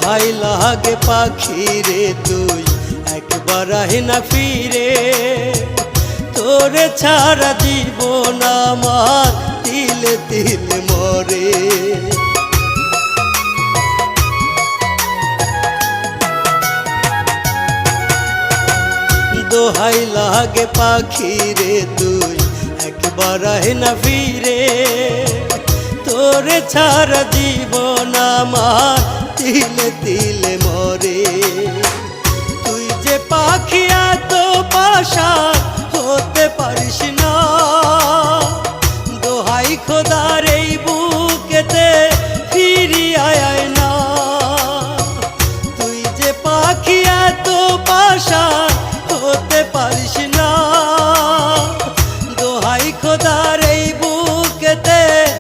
দোহাই লাগে পাখি রে তুই একবার আহে না ফিরে, তোরে ছাড়া জীবন আমার তিলে তিলে মরে। দোহাই লাগে পাখি রে তুই একবার আহে না ফিরে, তোরে ছাড়া জীবন আমার তিলে তিলে মরে। তুই যে পাখি এত পাশান হতে পারিস না, দোহাই খোদার এই বুকেতে ফিরি আয় না। তুই যে পাখি এত পাশান